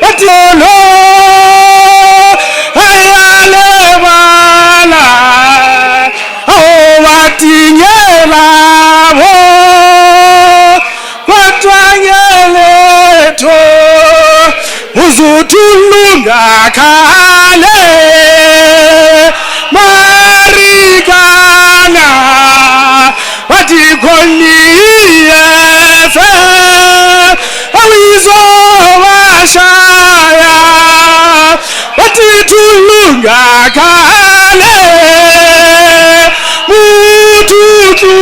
batolo ayalebala awatinyela bo batwanyeletho uzutulunga khale marikana watikoniyefe awizowashaya watitulunga khale mututu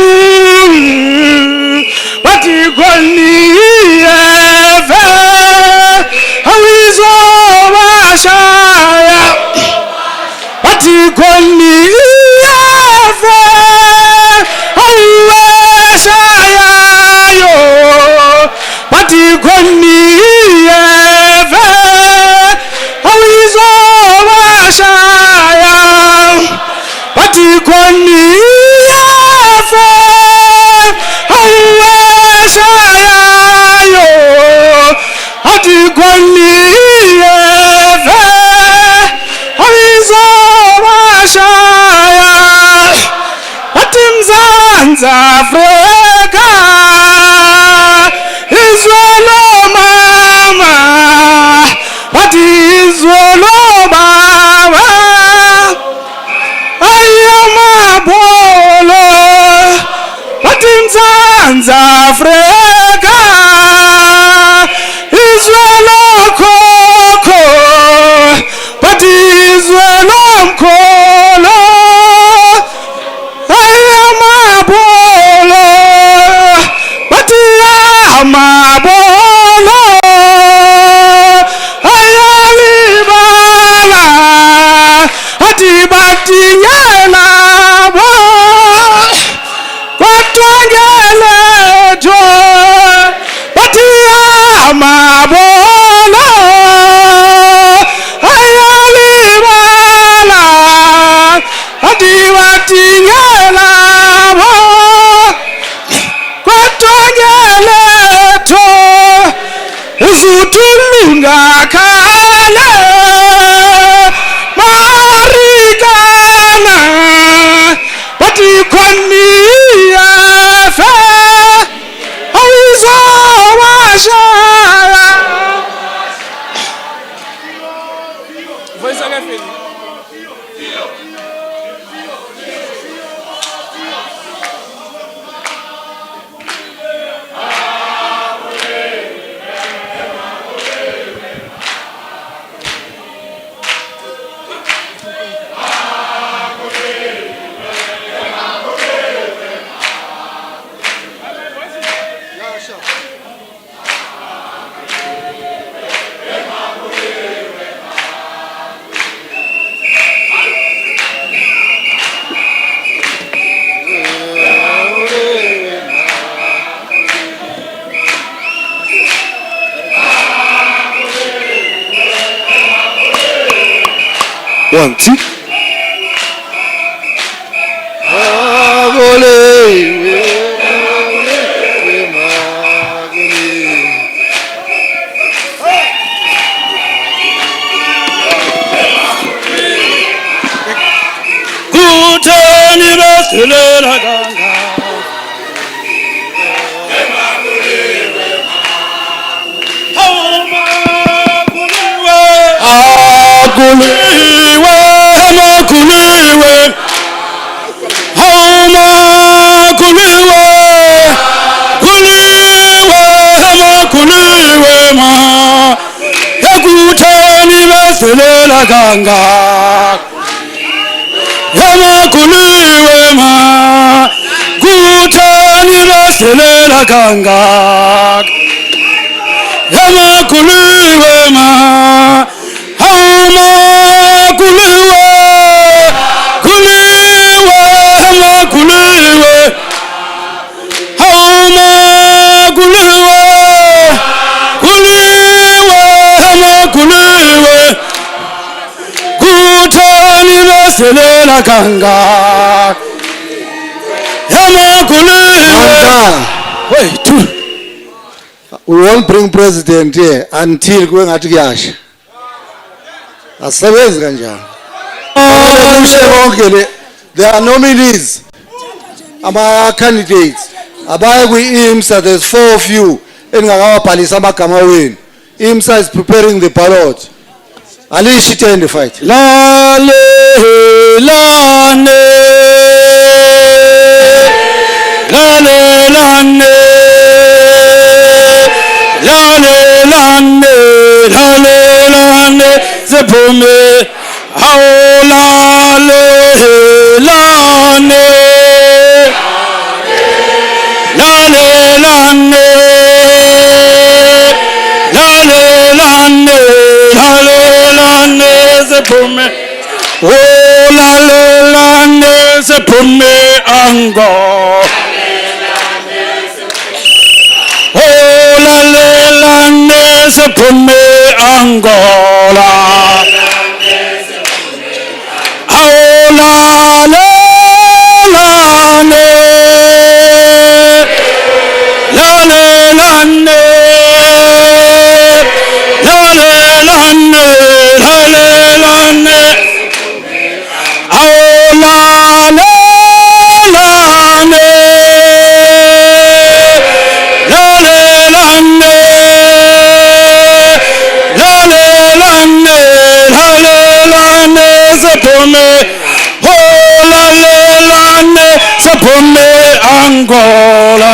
watikoniyefe awizowashaya watikoniyefe aweshayayo watikoniyefe awizowashaya watikoniyefe aweshayayo watikoniyefe awizowashaya watimzansi Afrika izwelo mama watizwelo baba ayamabolo watimzansi Afrika izwelo koko watizwelo mkolo ayamabolo watiyamabolo ayalibala atibatinyela bo kwatwangeletho watiyamabolo ayalibala atibatinyela bo kwatwangeletho uzutulunga khale marikana watikoniyefe awizowashaya One, two. Ganga Yama kuliwe ma Gutani baselela ganga Yama kuliwe ma Hauma kuliwe Kuliwe Hama kuliwe Hauma kuliwe Kuliwe Hama kuliwe Gutani baselela ganga Yama kuliwe Wait, We won't bring president here until kube ngathi kuyasha. Asebenzi kanjani? There are nominees. Ama candidates. Abaye kwi-IMSA, there's 4 of you. Engakawabhalisa amagama wenu. IMSA is preparing the ballot. Alishi tende fight. Lale lane lale lane lale lane lale lane zephume awulale lane lale lane lale lane lale lane zephume lale lane zephume ango lale zephume angola lale lane lale lane lale lane lale lane lale lane lale lane lale lane lale lane zephume lale lane zephume angola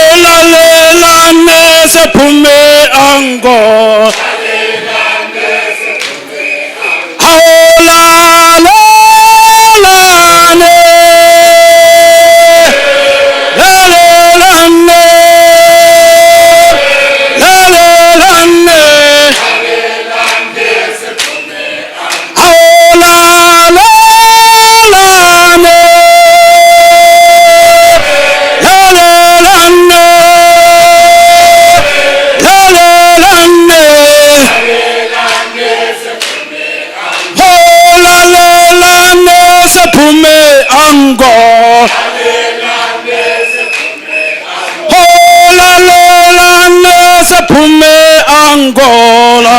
lale lane zephume angola Angola,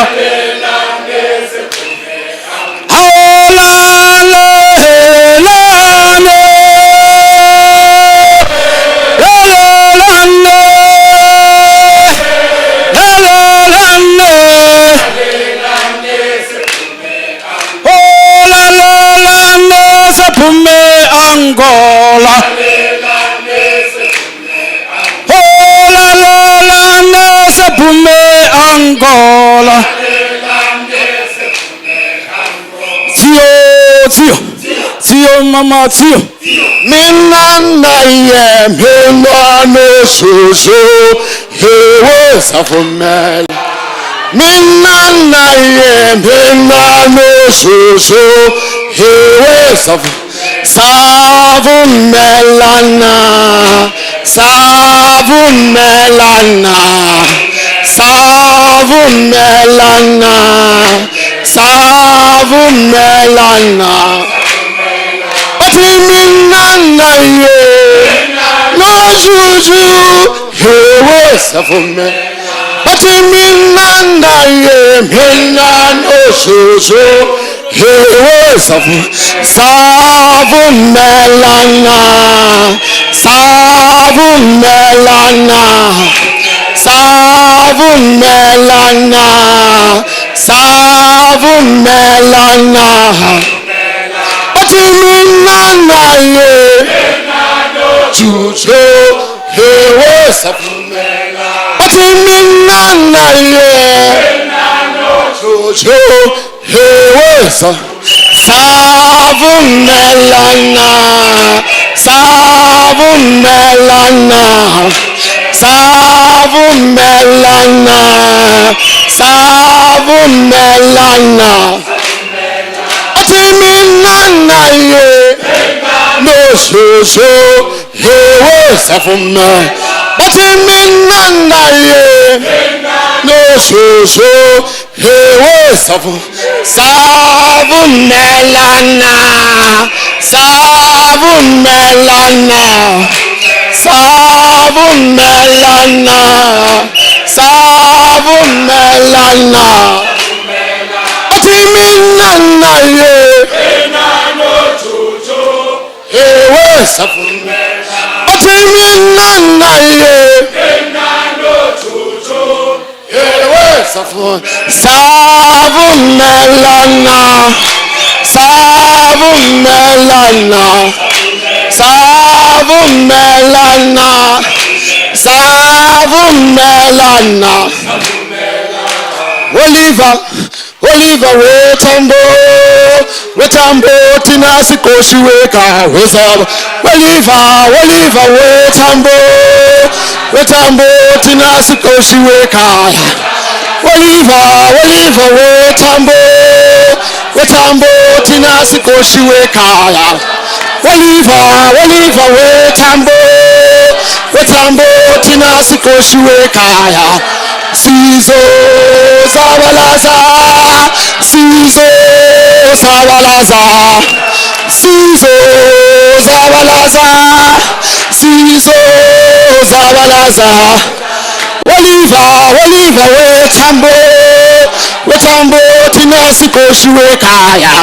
Angola, Tio mama Tio, Mina naye mina no susu hewe safumel. Mina naye mina no susu hewe savumelana, savumelana, savumelana, savumelana. Mina naye no susu hewe safumel. Mina naye mina no susu hewe savumelana, savumelana, savumelana, savumelana. Mina naye chucho hewe savumelana. Mina naye chucho hewe savumelana, savumelana, savumelana, savumelana. Mina naye no susu hewe savumelana. Mina naye no susu hewe savumelana, savumelana, savumelana, savumelana. Ati mina naye, ewe savumelana. Ati mina naye, ewe savumelana, savumelana, savumelana, savumelana. Oliver wetambo tina sikoshi weka wezaba. Oliver wetambo tina sikoshi weka. Oliver wetambo tina sikoshi weka. Oliver wetambo tina sikoshi weka. Sizo zawalaza, sizo zawalaza, sizo zawalaza, sizo zawalaza. Oliver wetambo tina sikoshi wekaya.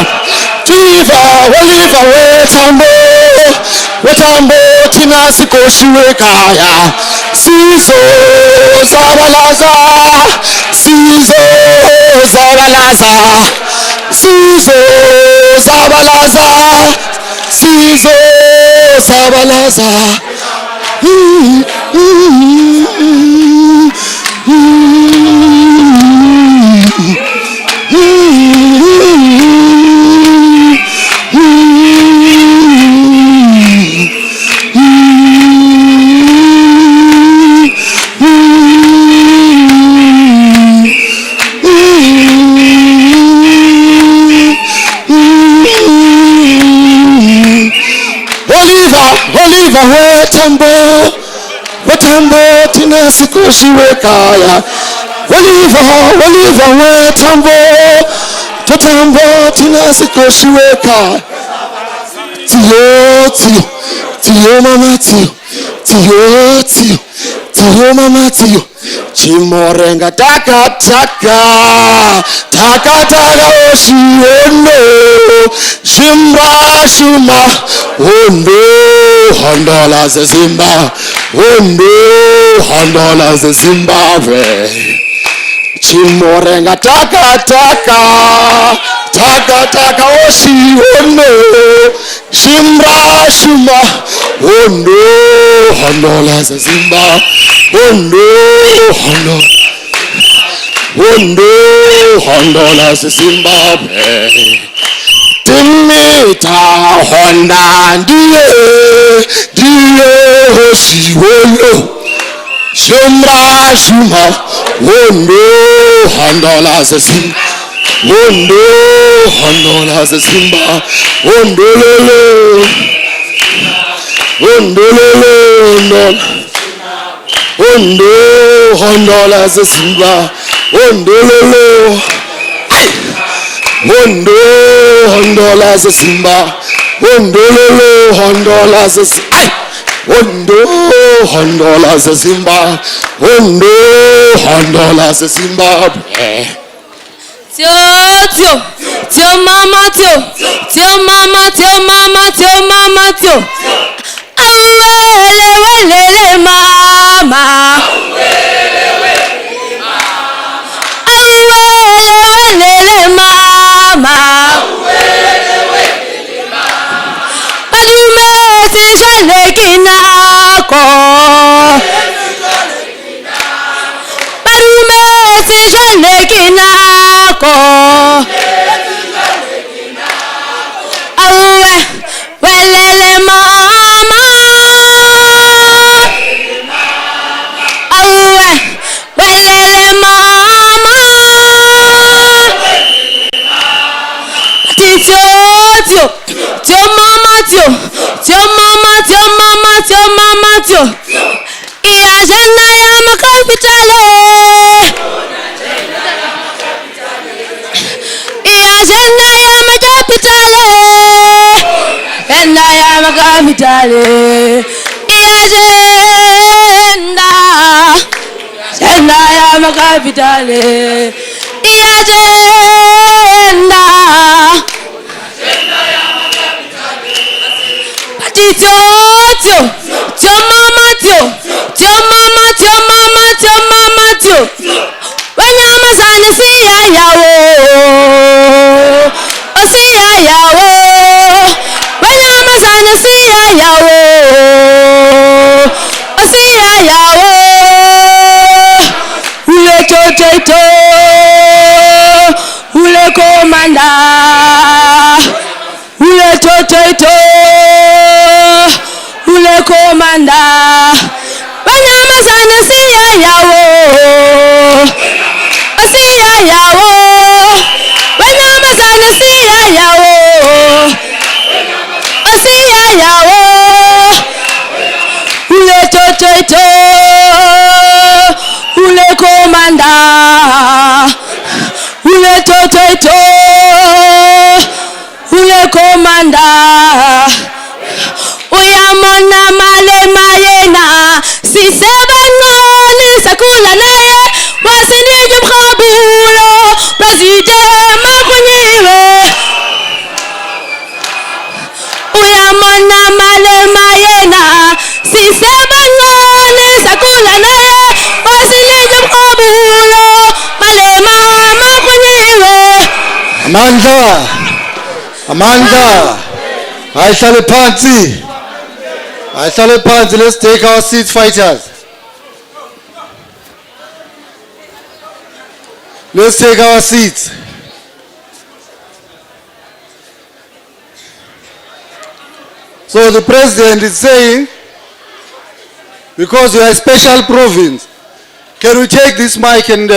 Oliver wetambo tina sikoshi wekaya. Sizo zawalaza, sizo zawalaza, sizo zawalaza, sizo zawalaza. Oliver wetambo tina sikoshi wekaya. Oliver wetambo tina sikoshi wekaya. Tiyo mama tiyo mama tiyo. Chimorenga taka oshiendo. Shimba shuma ondo hondola ze Zimba, ondo hondola ze Zimbabwe. Chimorenga taka oshiendo. Shimba shuma ondo hondola ze Zimba, ondo hondola ze Zimbabwe. Timita Honda ndiye hoshiwolo. Shuma ondo hondola ze Zimba, ondo hondola ze Zimba, ondo hondola ze Zimba, ondo hondola ze Zimba, hondola ze Zimba, hondola ze Zimba, hondola ze Zimbabwe. Tio mama tio. Awelele mama. Awelele mama. Padume se jale kinako. Padume se jale kinako. Welele mama. Welele mama. Tio mama tio. Iya jana ya makapitale. Iya jana ya makapitale. Ena ya makapitale. Iya jana yamakapitale iagenda tio wanyamazane siya yawo siya yawo wanyamazane siya yawo siya yawo ule chochoito ule komanda ule chochoito ule komanda wanyamazane siya yawo siya yawo wanyamazane siya yawo siya yawo ule chochoito ule komanda ule chochoito ule komanda uyamona Malema yena sisebanqoni sakula naye wasinije mkhabulo bazije makunyiwe uyamona Malema yena sisebanqoni sakula naye wasinije mkhabulo Malema makunyiwe Amandla ayihlale phansi let's take our seats, fighters. Let's take our seats. So the president is saying, because you are a special province, can we take this mic and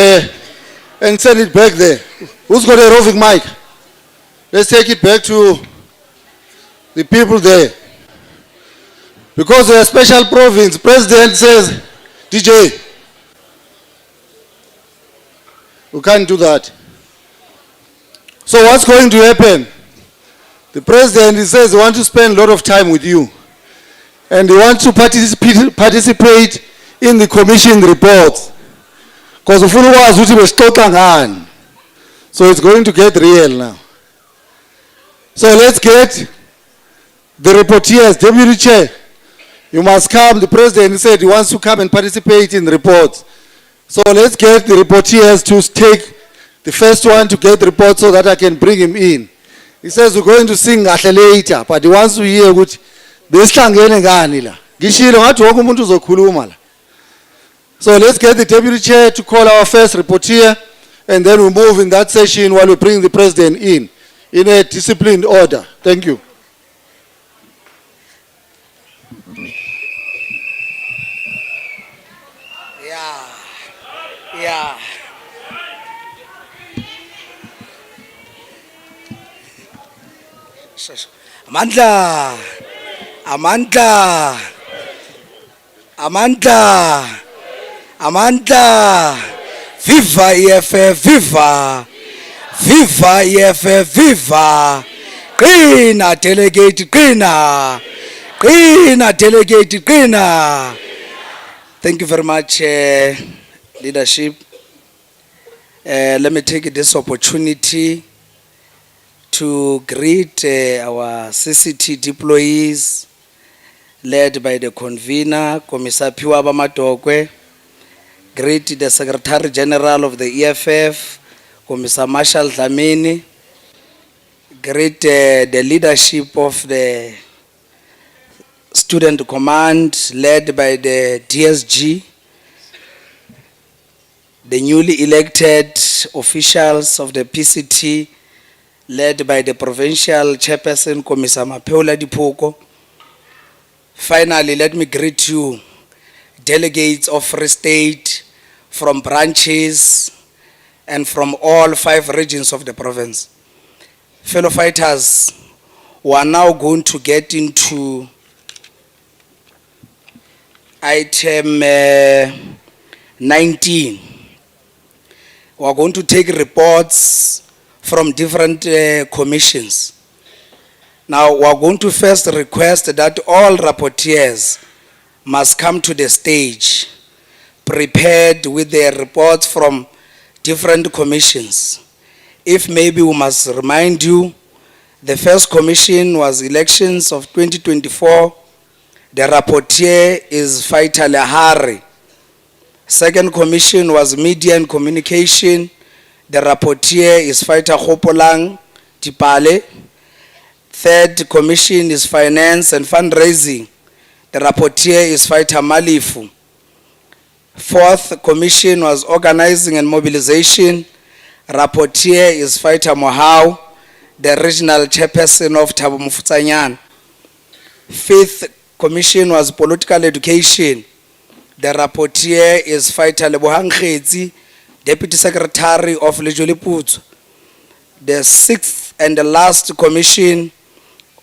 send it back there? Who's got a roving mic? Let's take it back to the people there. Because we are a special province, president says, DJ, we can't do that. So what's going to happen? The president, he says, he wants to spend a lot of time with you. And he wants to participate in the commission reports. Because the full was which was total. So it's going to get real now. So let's get the reporters, Deputy Chair. You must come. The president said he wants to come and participate in the reports. So let's get the reporters to take the first one to get the report so that I can bring him in. He says we're going to sing later, but he wants to hear which besihlangene ngani la. Ngishilo ngathi wonke umuntu uzokhuluma la. So let's get the deputy chair to call our first reporter, and then we move in that session while we bring the president in a disciplined order. Thank you. Yeah. Amandla. Viva EFF, viva. Viva EFF, viva. Qina delegate, qina. Qina delegate, qina. Thank you very much, leadership. Let me take this opportunity to greet our CCT deployees led by the convener, Commissar Piwa Bamatokwe. Greet the Secretary General of the EFF, Commissar Marshall Dlamini. Greet the leadership of the Student Command led by the DSG. The newly elected officials of the PCT led by the Provincial Chairperson, Commissar Mapeola Dipoko. Finally, let me greet you, delegates of Free State, from branches and from all 5 regions of the province. Fellow fighters, we are now going to get into item 19. We are going to take reports from different commissions. Now, we are going to first request that all rapporteurs must come to the stage. prepared with their reports from different commissions. If maybe we must remind you, the first commission was elections of 2024. The rapporteur is Fighter Lahari. Second commission was media and communication. The rapporteur is Fighter Hopolang Tipale. Third commission is finance and fundraising. The rapporteur is Fighter Malifu. Fourth commission was organizing and mobilization. Rapporteur is Fighter Mohau, the regional chairperson of Thabo Mofutsanyan. Fifth commission was political education. The rapporteur is Fighter Lebohang Kgetsi, deputy secretary of Lejoliputso. The sixth and the last commission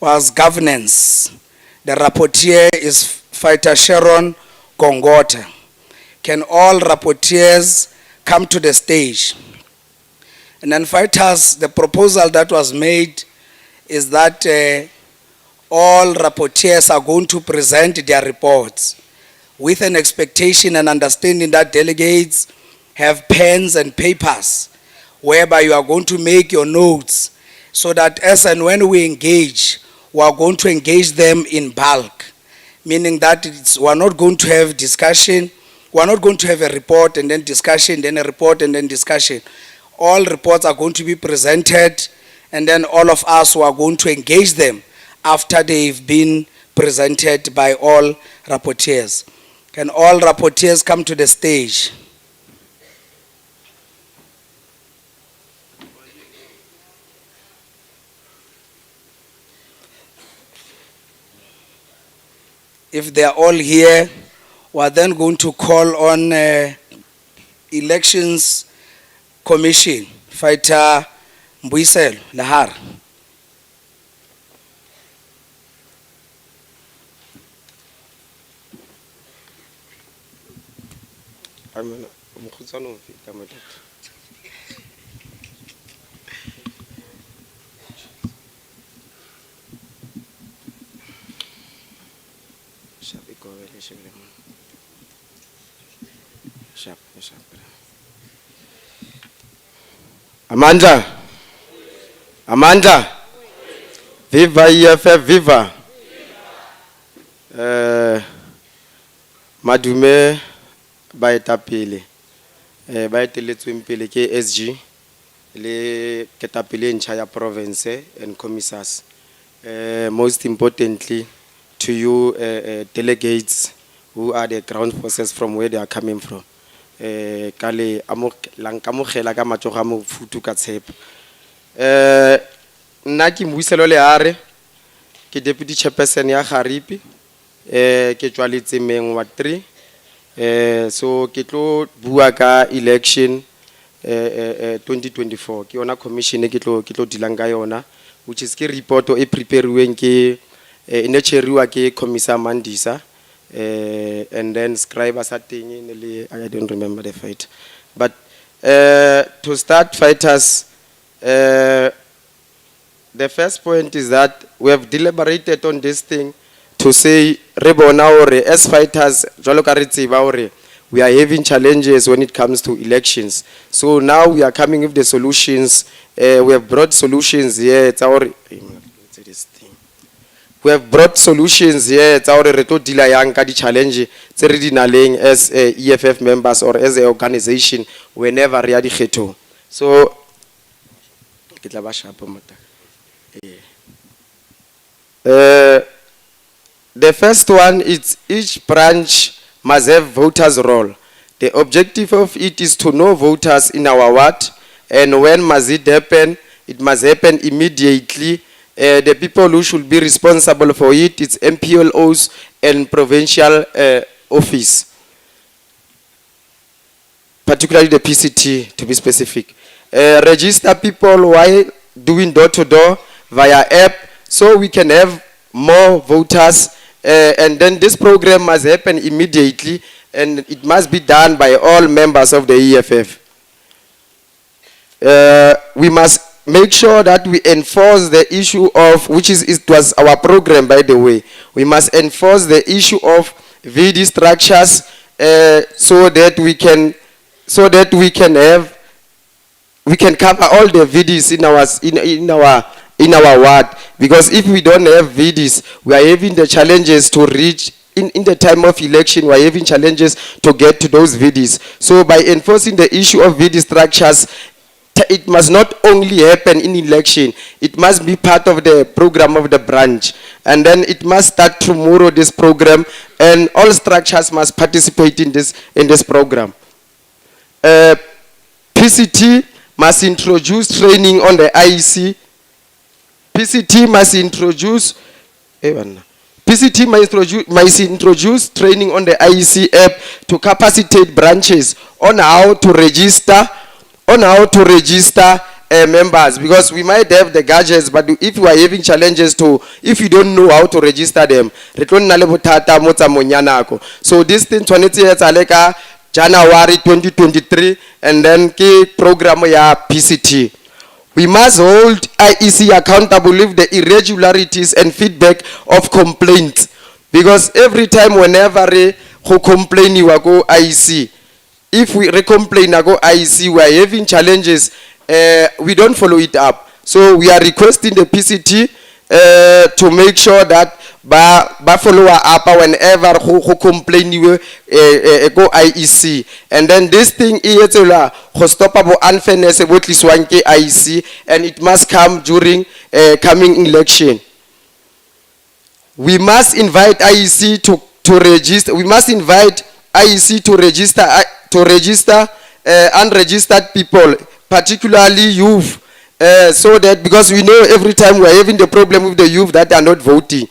was governance. The rapporteur is Fighter Sharon Kongota. Can all rapporteurs come to the stage? And then fighters, the proposal that was made is that all rapporteurs are going to present their reports with an expectation and understanding that delegates have pens and papers whereby you are going to make your notes so that as and when we engage, we are going to engage them in bulk, meaning that we are not going to have discussion, we are not going to have a report and then discussion, then a report and then discussion. All reports are going to be presented and then all of us who are going to engage them after they've been presented by all rapporteurs. Can all rapporteurs come to the stage? If they are all here, we are then going to call on elections commission, Fighter Mbuiselo Lahar. Amanda, Amanda, viva EFF, viva. Madume baetapele, baeteletsweng pele ke SG le ketapele ntšha ya province and commissars. Most importantly to you delegates who are the ground forces from where they are coming from. Kale lankamogela ka matsogo a mofutu ka tshepa. Nna ke Mbuiselo Leare ke deputy chairperson ya Garipi ke tswaletse meng wa 3 so ke tlo bua ka election 2024 ke yona commission ke tlo dilang ka yona, which is ke report e prepariweng ke ine cheriwa ke Commissar Mandisa. And then scribe as a thing, I don't remember the fight. But to start fighters, the first point is that we have deliberated on this thing to say, as fighters, we are having challenges when it comes to elections. So now we are coming with the solutions. We have brought solutions here. It's our we have brought solutions here. It's our reto dila yang ka di challenge tse re di naleng as EFF members or as an organization whenever re ya di kgetho. So ke tla ba sharp mata. The first one is each branch must have voters roll. The objective of it is to know voters in our ward, and when must it happen? It must happen immediately. The people who should be responsible for it, it's MPLOs and provincial office, particularly the PCT to be specific. Register people while doing door-to-door via app so we can have more voters, and then this program must happen immediately and it must be done by all members of the EFF. We must make sure that we enforce the issue of, it was our program by the way, we must enforce the issue of VD structures so that we can cover all the VDs in our ward, because if we don't have VDs, we are having the challenges to reach in the time of election. We are having challenges to get to those VDs. So by enforcing the issue of VD structures, it must not only happen in election, it must be part of the program of the branch, and then it must start tomorrow, this program, and all structures must participate in this program. PCT must introduce training on the IEC. PCT must introduce training on the IEC app to capacitate branches on how to register members, because we might have the gadgets, but if we are having challenges if you don't know how to register them, so this thing January 2023, and then key program ya PCT. We must hold IEC accountable if the irregularities and feedback of complaints, because every time whenever who complain you go IEC, if we complain go IEC, we are having challenges, we don't follow it up. So we are requesting the PCT to make sure that ba follow up whenever who complain you go IEC, and then this thing is to stop about unfairness about this one IEC, and it must come during coming election. We must invite IEC to register. We must invite IEC to register unregistered people, particularly youth, so that, because we know every time we are having the problem with the youth that are not voting.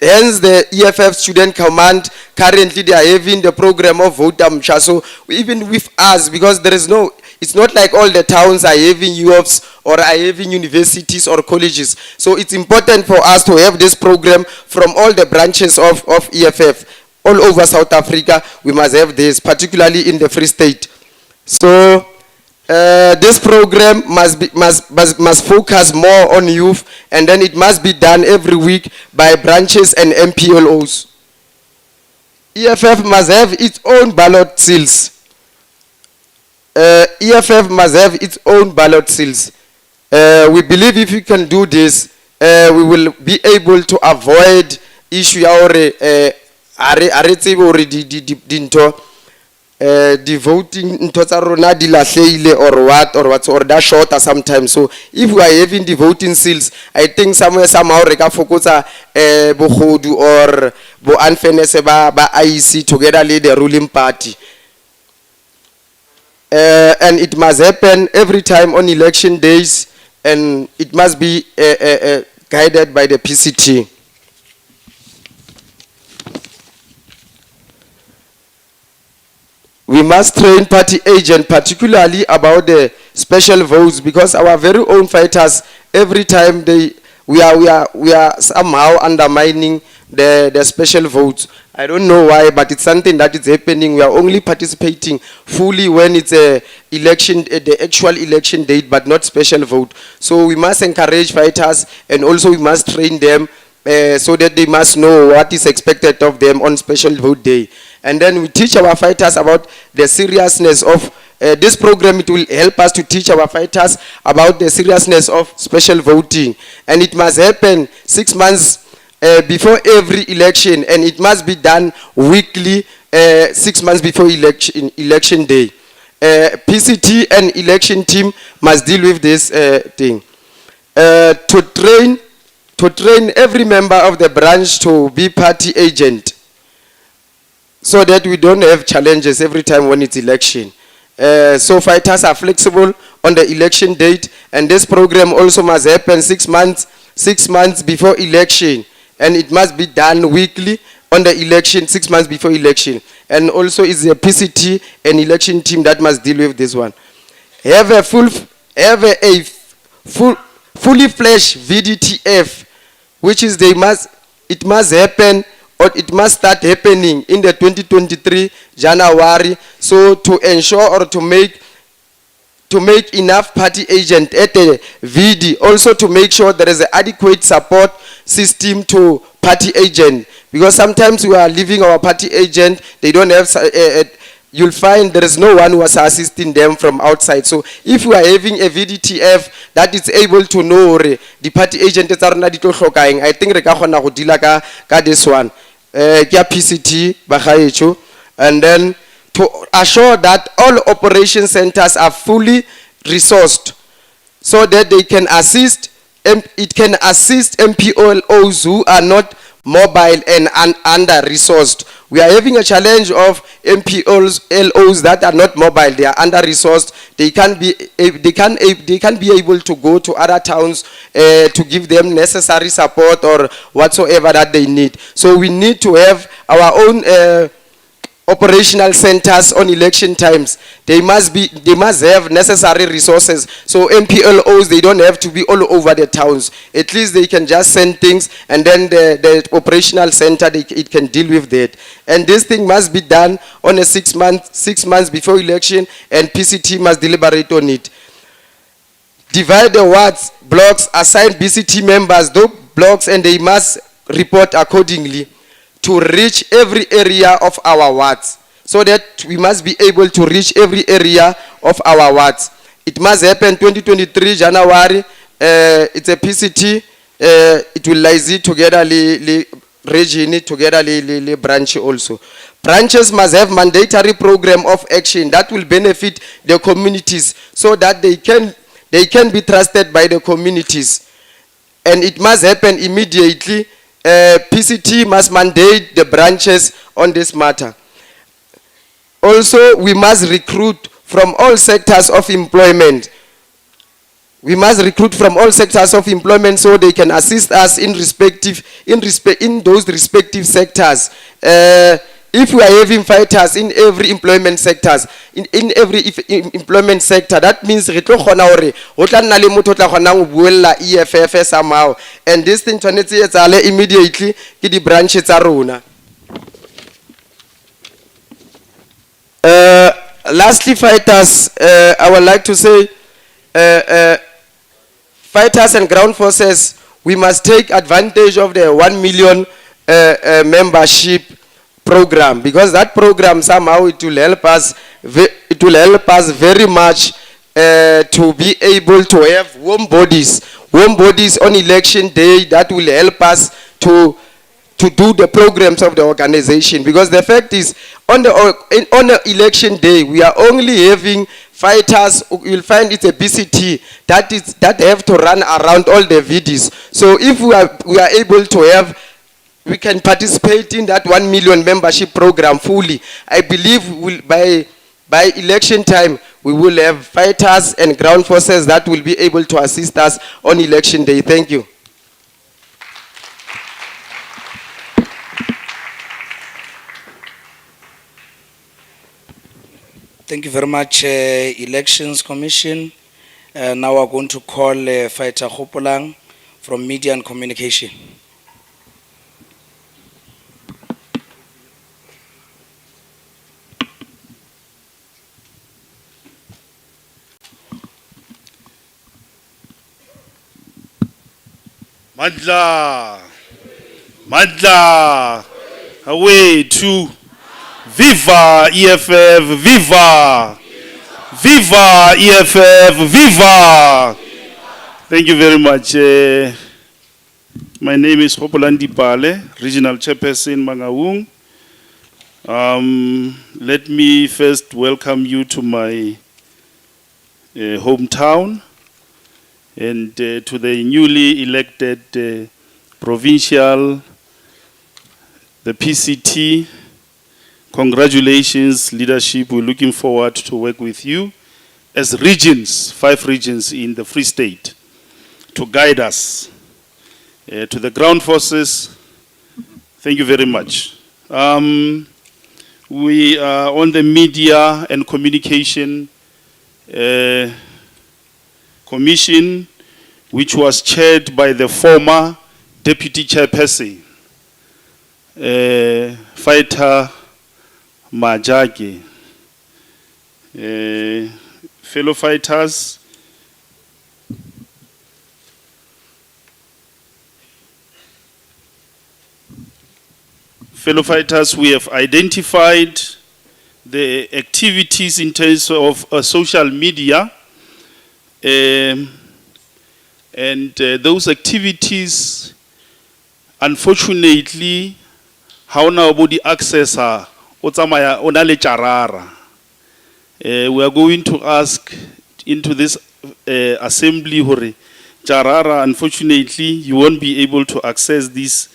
Hence the EFF student command, currently they are having the program of vote amcha. So even with us, because there is no, it's not like all the towns are having youths or are having universities or colleges. So it's important for us to have this program from all the branches of EFF all over South Africa. We must have this, particularly in the Free State. So this program must focus more on youth, and then it must be done every week by branches and MPLOs. EFF must have its own ballot seals. EFF must have its own ballot seals. We believe if we can do this, we will be able to avoid issue the voting or what or that shorter sometimes. So if we are having the voting seals, I think somehow reka focus bogodu or bo unfairness ba IEC together with the ruling party. And it must happen every time on election days, and it must be guided by the PCT. We must train party agents, particularly about the special votes, because our very own fighters, every time we are somehow undermining the special votes. I don't know why, but it's something that is happening. We are only participating fully when it's a election, the actual election date, but not special vote. So we must encourage fighters, and also we must train them so that they must know what is expected of them on special vote day. And then we teach our fighters about the seriousness of this program. It will help us to teach our fighters about the seriousness of special voting. And it must happen 6 months before every election, and it must be done weekly 6 months before election day. PCT and election team must deal with this thing. To train every member of the branch to be party agent, so that we don't have challenges every time when it's election. So fighters are flexible on the election date, and this program also must happen 6 months before election, and it must be done weekly on the election 6 months before election. And also it's the PCT and election team that must deal with this one. Have a fully fledged VDTF, which is it must happen, or it must start happening in the 2023 January. So to ensure or to make enough party agent at the VD, also to make sure there is an adequate support system to party agent, Because sometimes we are leaving our party agent, they don't have, you'll find there is no one who was assisting them from outside. So if we are having a VDTF that is able to know the party agent, I think re ka kgona go deala ka this one. Ke ya PCT, bagaetsho. And then to assure that all operation centers are fully resourced so that they can assist, it can assist MPLOs who are not mobile and under-resourced. We are having a challenge of MPLOs that are not mobile, they are under-resourced. They can't be able to go to other towns to give them necessary support or whatsoever that they need. So we need to have our own operational centers on election times. They must have necessary resources. So MPLOs, they don't have to be all over the towns. At least they can just send things, and then the operational center, it can deal with that. And this thing must be done on a 6 months before election, and PCT must deliberate on it. Divide the wards, blocks, assign BCT members those blocks, and they must report accordingly to reach every area of our wards, so that we must be able to reach every area of our wards. It must happen 2023 January. It's a PCT. It will liaise together region together branch also. Branches must have mandatory program of action that will benefit the communities, so that they can be trusted by the communities, and it must happen immediately. PCT must mandate the branches on this matter. Also, we must recruit from all sectors of employment. We must recruit from all sectors of employment so they can assist us in those respective sectors. If we are having fighters in every employment sectors, in every employment sector, that means re tlo kgona hore ho tla nna le motho tla kgona go buella EFF somehow, and this thing tshwanetse etsale immediately ke di branches tsa rona. Lastly, fighters, I would like to say, fighters and ground forces, we must take advantage of the 1 million membership program, because that program somehow it will help us very much to be able to have warm bodies on election day that will help us to do the programs of the organization. Because the fact is, on the election day, we are only having fighters. You'll find it's a BCT that have to run around all the VDs. So if we are able to have, we can participate in that 1 million membership program fully. I believe by election time, we will have fighters and ground forces that will be able to assist us on election day. Thank you. Thank you very much, Elections Commission. Now we're going to call Fighter Hopolang from Media and Communication. Madla, away to Viva EFF, Viva! Viva EFF, Viva! Thank you very much. My name is Hopolandi Pale, Regional Chairperson Mangaung. Let me first welcome you to my hometown and to the newly elected Provincial, the PCT. Congratulations, leadership. We're looking forward to work with you as regions, 5 regions in the Free State, to guide us. To the ground forces, thank you very much. We are on the Media and Communication Commission, which was chaired by the former Deputy Chairperson, Fighter Majage. Fellow fighters, fellow fighters, we have identified the activities in terms of social media. Those activities, unfortunately, how nobody access her. We are going to ask into this assembly, Charara, unfortunately, you won't be able to access these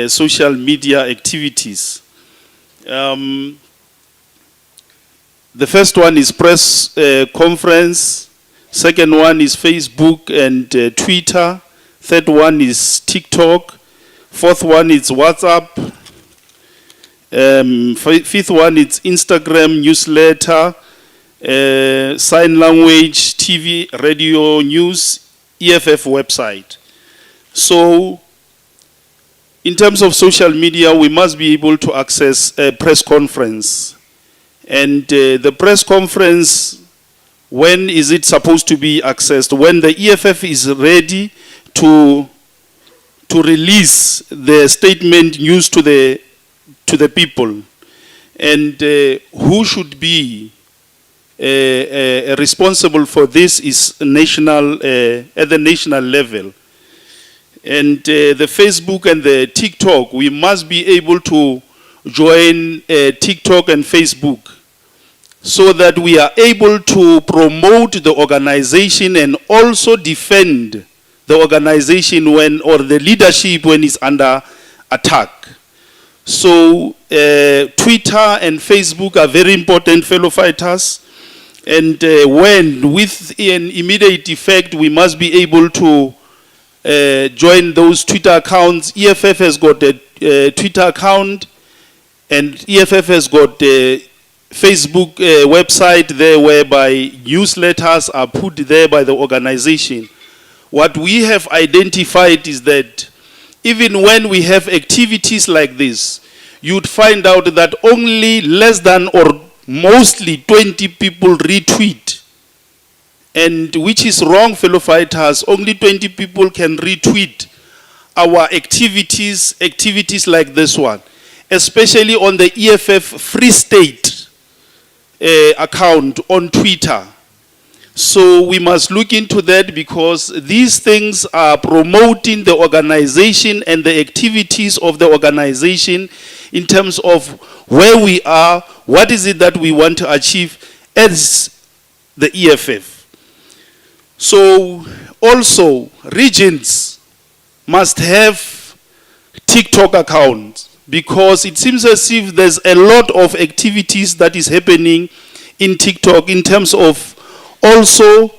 social media activities. The first one is press conference. Second one is Facebook and Twitter. Third one is TikTok. Fourth one is WhatsApp. Fifth one is Instagram, newsletter, sign language, TV, radio, news, EFF website. So, in terms of social media, we must be able to access a press conference. And the press conference, when is it supposed to be accessed? When the EFF is ready to release the statement news to the people. And who should be responsible for this is national, at the national level. And the Facebook and the TikTok, we must be able to join TikTok and Facebook so that we are able to promote the organization and also defend the organization when, or the leadership when it's under attack. So Twitter and Facebook are very important, fellow fighters. And when, with an immediate effect, we must be able to join those Twitter accounts. EFF has got a Twitter account, and EFF has got a Facebook website there whereby newsletters are put there by the organization. What we have identified is that even when we have activities like this, you'd find out that only less than or mostly 20 people retweet. And which is wrong, fellow fighters. Only 20 people can retweet our activities like this one, especially on the EFF Free State account on Twitter. So we must look into that, because these things are promoting the organization and the activities of the organization in terms of where we are, what is it that we want to achieve as the EFF. So also regions must have TikTok accounts, because it seems as if there's a lot of activities that is happening in TikTok in terms of also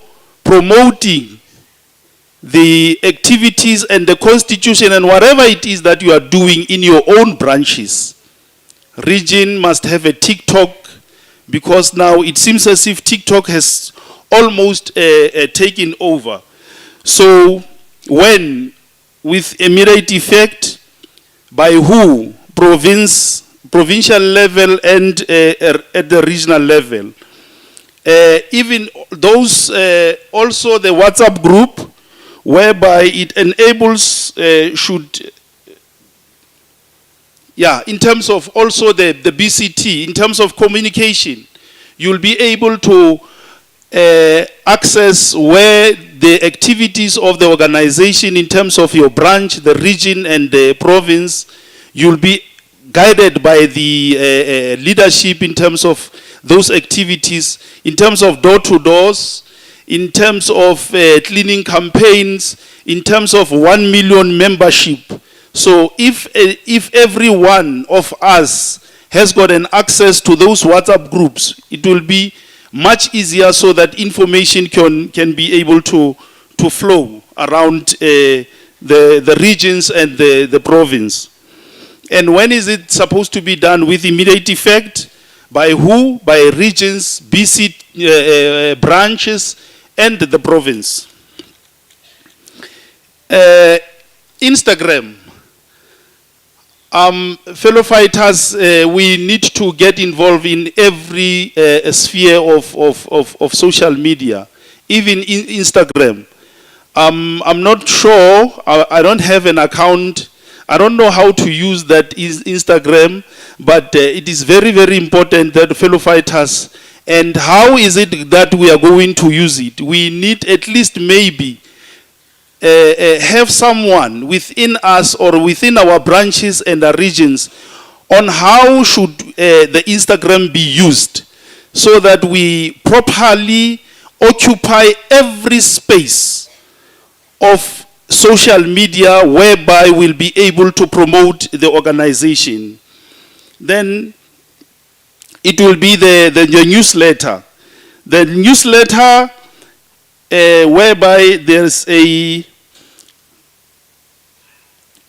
promoting the activities and the constitution and whatever it is that you are doing in your own branches. Region must have a TikTok, because now it seems as if TikTok has almost taken over. So when, with immediate effect, by who? Provincial level and at the regional level. Even those, also the WhatsApp group, whereby it enables, in terms of also the BCT, in terms of communication, you'll be able to access where the activities of the organization in terms of your branch, the region and the province, you'll be guided by the leadership in terms of those activities, in terms of door-to-doors, in terms of cleaning campaigns, in terms of 1 million membership. So if every one of us has got an access to those WhatsApp groups, it will be much easier so that information can be able to flow around the regions and the province. And when is it supposed to be done? With immediate effect? By who? By regions, BC branches, and the province. Instagram. Fellow fighters, we need to get involved in every sphere of social media, even in Instagram. I'm not sure, I don't have an account. I don't know how to use that Instagram, but it is very, very important that fellow fighters. And how is it that we are going to use it? We need at least maybe have someone within us or within our branches and our regions on how should the Instagram be used so that we properly occupy every space of social media whereby we'll be able to promote the organization. Then it will be the newsletter. The newsletter whereby there's the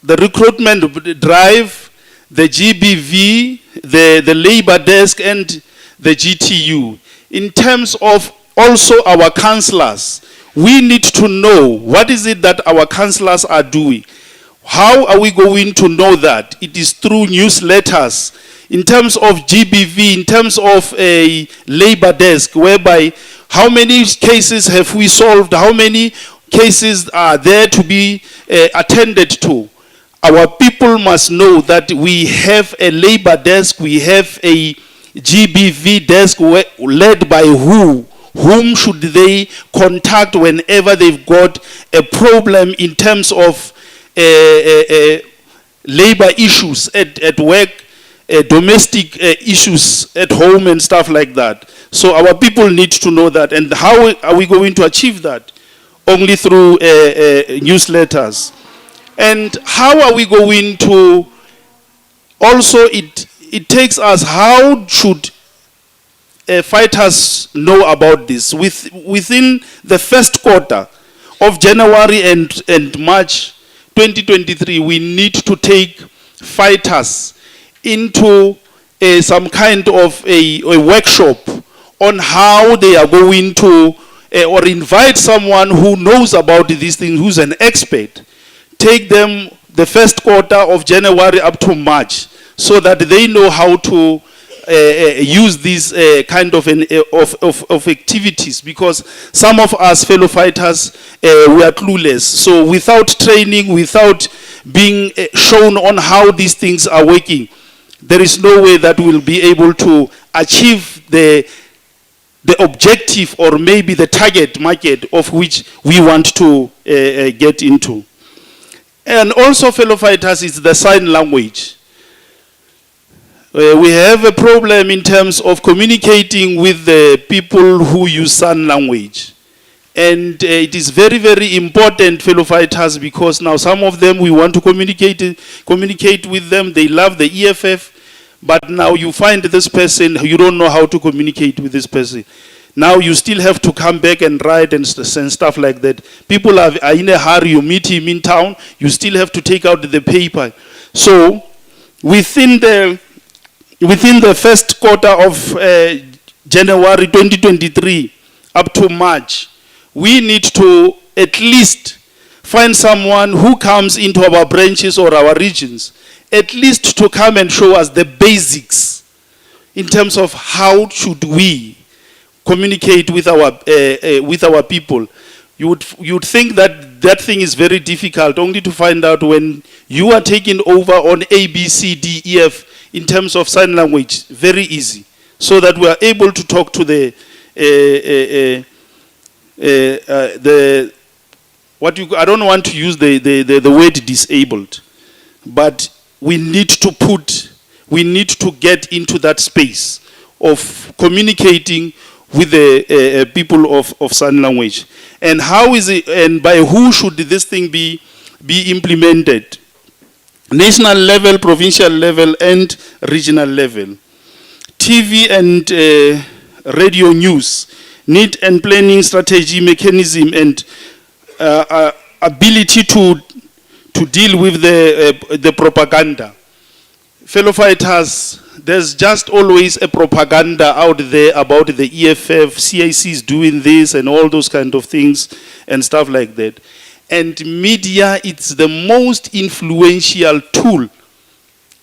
recruitment drive, the GBV, the labor desk, and the GTU. In terms of also our councillors, we need to know what is it that our councillors are doing. How are we going to know that? It is through newsletters. In terms of GBV, in terms of a labor desk, whereby how many cases have we solved, how many cases are there to be attended to. Our people must know that we have a labor desk, we have a GBV desk led by whom should they contact whenever they've got a problem in terms of labor issues at work, domestic issues at home and stuff like that. So our people need to know that. And how are we going to achieve that? Only through newsletters. And how are we going to also, it takes us, how should fighters know about this? Within the first quarter of January and March 2023, we need to take fighters into some kind of a workshop on how they are going to, or invite someone who knows about these things, who's an expert. Take them the first quarter of January up to March so that they know how to use these kind of activities, because some of us fellow fighters, we are clueless. So without training, without being shown on how these things are working, there is no way that we'll be able to achieve the objective or maybe the target market of which we want to get into. And also, fellow fighters, is the sign language. We have a problem in terms of communicating with the people who use sign language. And it is very, very important, fellow fighters, because now some of them, we want to communicate with them. They love the EFF, but now you find this person, you don't know how to communicate with this person. Now you still have to come back and write and stuff like that. People are in a hurry, you meet him in town, you still have to take out the paper. So within the first quarter of January 2023 up to March, we need to at least find someone who comes into our branches or our regions, at least to come and show us the basics in terms of how should we communicate with our people. You would think that that thing is very difficult, only to find out when you are taking over on A, B, C, D, E, F in terms of sign language, very easy, so that we are able to talk to the I don't want to use the word disabled, but we need to get into that space of communicating with the people of sign language. And how is it, and by who should this thing be implemented? National level, provincial level, and regional level. TV and radio news need and planning strategy, mechanism, and ability to deal with the propaganda. Fellow fighters, there's just always a propaganda out there about the EFF, CIC is doing this and all those kind of things and stuff like that. And media, it's the most influential tool.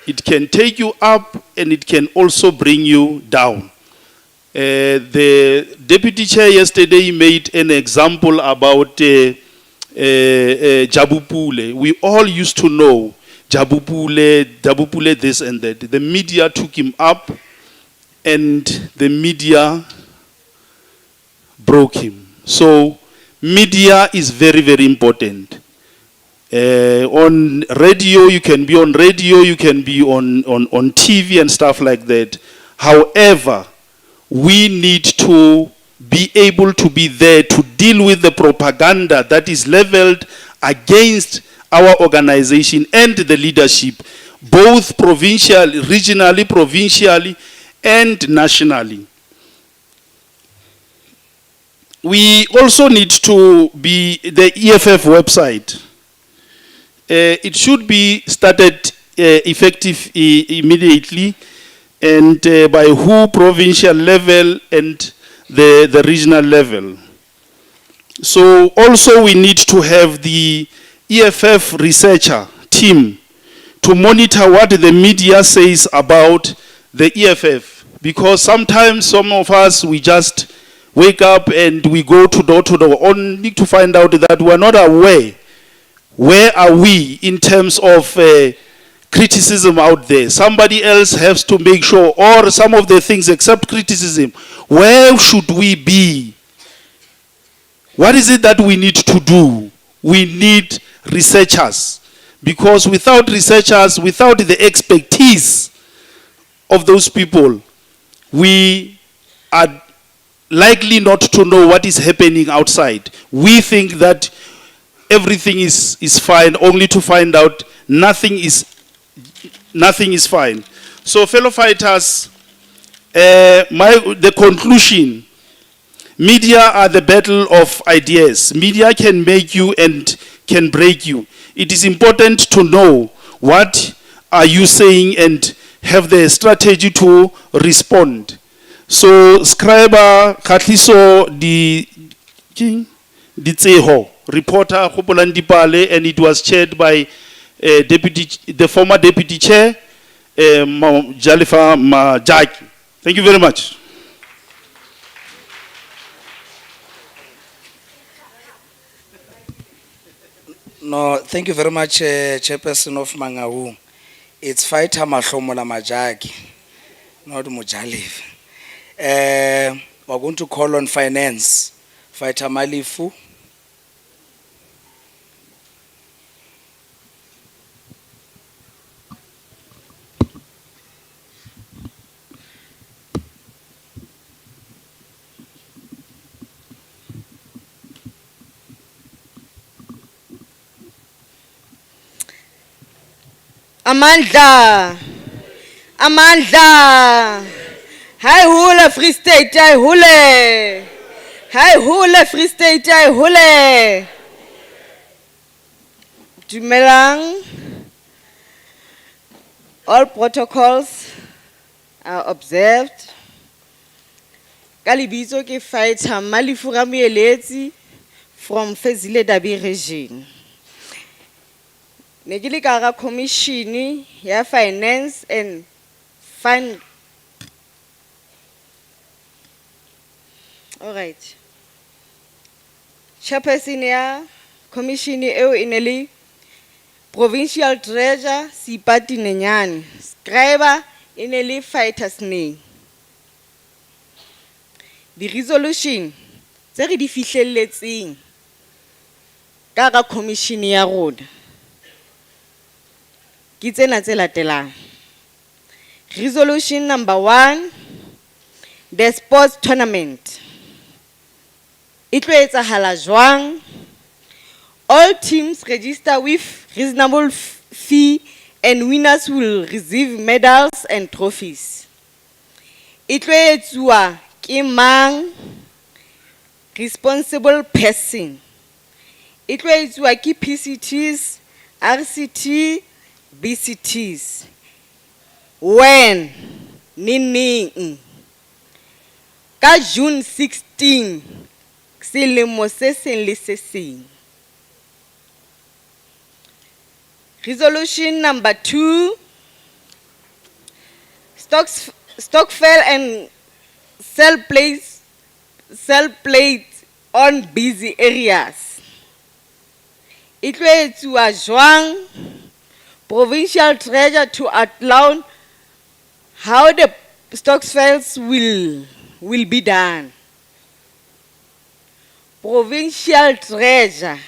It can take you up and it can also bring you down. The deputy chair yesterday made an example about Jabupule. We all used to know Jabupule this and that. The media took him up and the media broke him. So media is very, very important. On radio, you can be on radio, you can be on TV and stuff like that. However, we need to be able to be there to deal with the propaganda that is leveled against our organization and the leadership, both provincially, regionally, provincially, and nationally. We also need to be the EFF website. It should be started effective immediately, and by who provincial level and the regional level. So also we need to have the EFF researcher team to monitor what the media says about the EFF, because sometimes some of us, we just wake up and we go to door only to find out that we are not aware where are we in terms of criticism out there. Somebody else has to make sure, or some of the things except criticism, where should we be? What is it that we need to do? We need researchers, because without researchers, without the expertise of those people, we are likely not to know what is happening outside. We think that everything is fine, only to find out nothing is fine. So fellow fighters, the conclusion, media are the battle of ideas. Media can make you and can break you. It is important to know what are you saying and have the strategy to respond. So scriber Katliso di Tseho, reporter Hopolan Dipale, and it was chaired by the former deputy chair, Jalifa Majaki. Thank you very much. No, thank you very much, Chairperson of Mangaung. It's Fighter Mahlomola Majaki, not Mujaliv. We're going to call on finance. Fighter Malifu. Amandla, hi hula Free State, hi hula Free State, hi hula. Dumelang, all protocols are observed. Kalibizo ke Fighter Malifu Ramueletsi from Fezile Dabi region. Negili kara commission ya finance and fund. All right. Chairperson ya commission eo ineli provincial treasurer Sipati Nenyane. Scriber ineli Fighters name. The resolution tse re di fihlelletseng kara commission ya rona. Resolution number 1, the sports tournament. It will halajwang. All teams register with reasonable fee and winners will receive medals and trophies. It will kimang responsible person. It will PCTs, RCT, BCTs. When Nining ka June 16 selemo se seng le se seng. Resolution number 2, Stockfell and sell plates on busy areas. It will jwang Provincial Treasurer to outline how the stokvels will be done. Provincial Treasurer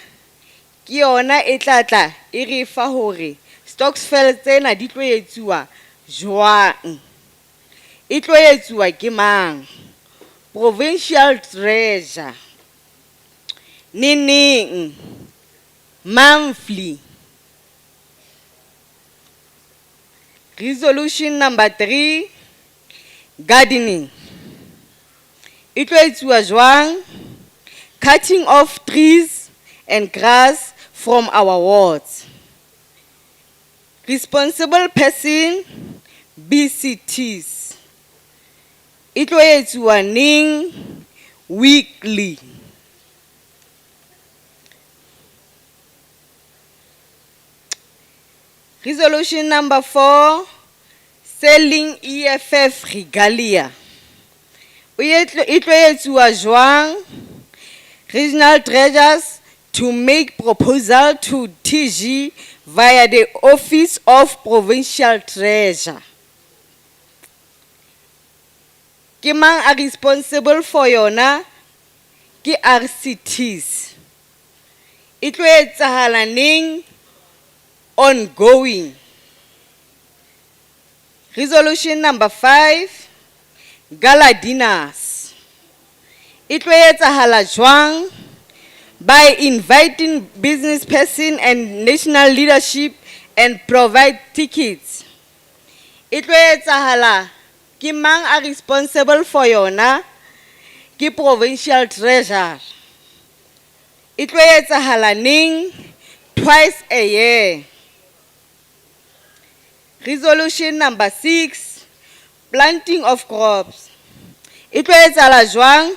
ki yona e tla tla e re fa hore stokvel tsena di tlo etsuwa jwang. E tlo etsuwa ke mang? Provincial Treasurer. Neng, monthly. Resolution number 3, gardening. E tlo etsuwa jwang? Cutting off trees and grass from our wards. Responsible person, BCTs. E tlo etsuwa neng? Weekly. Resolution number 4, selling EFF regalia. E tlo etsuwa jwang? Regional treasurers to make proposal to TG via the Office of Provincial Treasurer. Ke mang are responsible for yona? Ke RCTs. E tlo etsahala neng? Ongoing. Resolution number 5, gala dinners. It tlo etsahala jwang? By inviting business person and national leadership and provide tickets. It tlo etsahala ke mang are responsible for yona? Ke Provincial Treasurer. It tlo etsahala neng? Twice a year. Resolution number 6, planting of crops. It tlo etsahala jwang?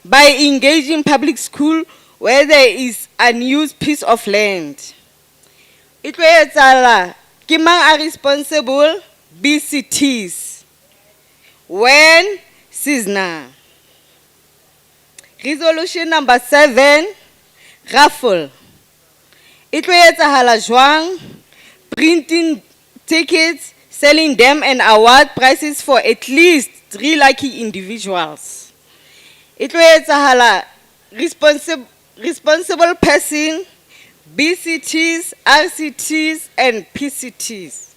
By engaging public school where there is a unused piece of land. It tlo etsahala ke mang are responsible? BCTs. When? Seasonal. Resolution number 7, raffle. It tlo etsahala jwang? Printing tickets, selling them and award prizes for at least 3 lucky individuals. It tlo etsahala responsible person, BCTs, RCTs and PCTs.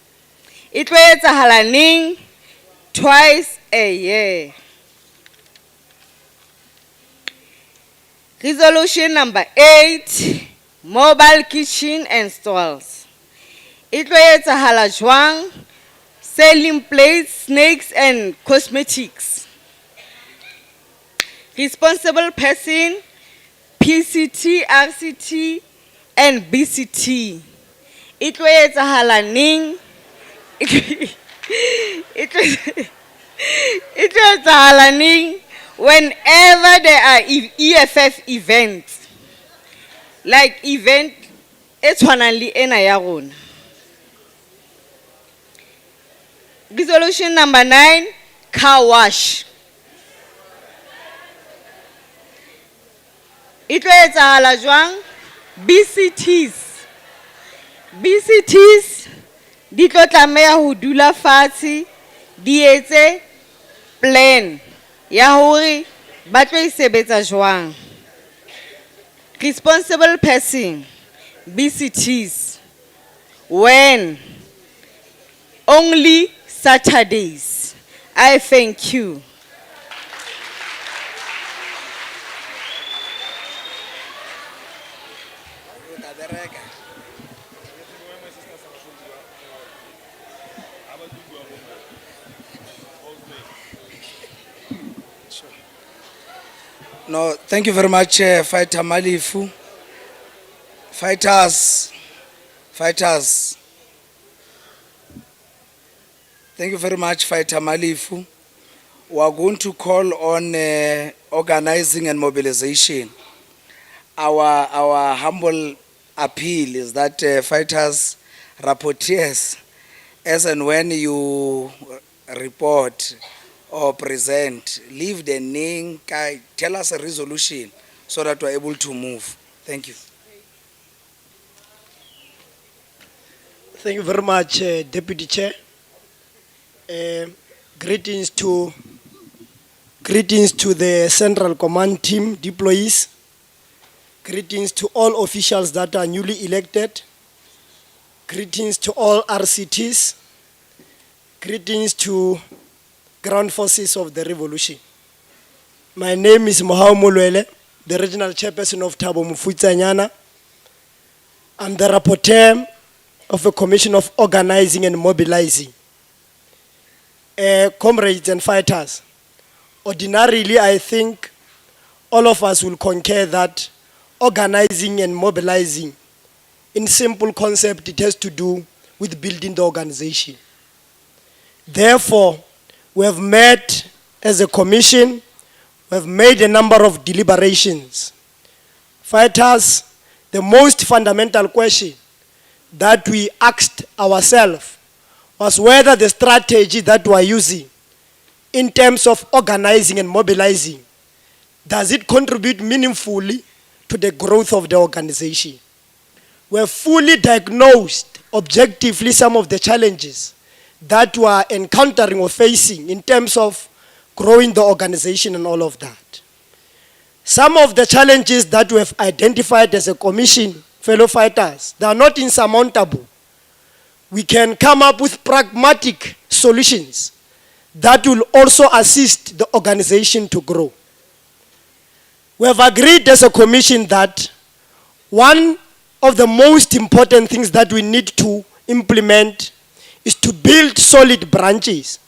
It tlo etsahala neng? Twice a year. Resolution number 8, mobile kitchen and stalls. It tlo etsahala jwang? Selling plates, snacks and cosmetics. Responsible person, PCT, RCT and BCT. It tlo etsahala neng? It tlo etsahala neng? Whenever there are EFF events. Like event e tshwanang le ena ya rona. Resolution number 9, car wash. It tlo etsahala jwang? BCTs di tlo tlameha ho dula fatshe di etse plan ya hore ba tlo isebetsa jwang. Responsible person, BCTs. When? Only Saturdays. I thank you. No, thank you very much, Fighter Malifu. Fighters. Thank you very much, Fighter Malifu. We are going to call on organizing and mobilization. Our humble appeal is that fighters, rapporteurs, as and when you report or present, leave the name, tell us a resolution so that we're able to move. Thank you. Thank you very much, Deputy Chair. Greetings to the Central Command team deployees. Greetings to all officials that are newly elected. Greetings to all RCTs. Greetings to Ground Forces of the Revolution. My name is Mohau Molwele, the Regional Chairperson of Thabo Mofutsi-Anyana. I'm the rapporteur of a Commission of Organizing and Mobilizing. Comrades and fighters, ordinarily I think all of us will concur that organizing and mobilizing, in simple concept, it has to do with building the organization. Therefore, we have met as a commission, we have made a number of deliberations. Fighters, the most fundamental question that we asked ourselves was whether the strategy that we are using in terms of organizing and mobilizing, does it contribute meaningfully to the growth of the organization? We have fully diagnosed objectively some of the challenges that we are encountering or facing in terms of growing the organization and all of that. Some of the challenges that we have identified as a commission, fellow fighters, they are not insurmountable. We can come up with pragmatic solutions that will also assist the organization to grow. We have agreed as a commission that one of the most important things that we need to implement is to build solid branches.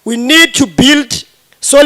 We need to build solid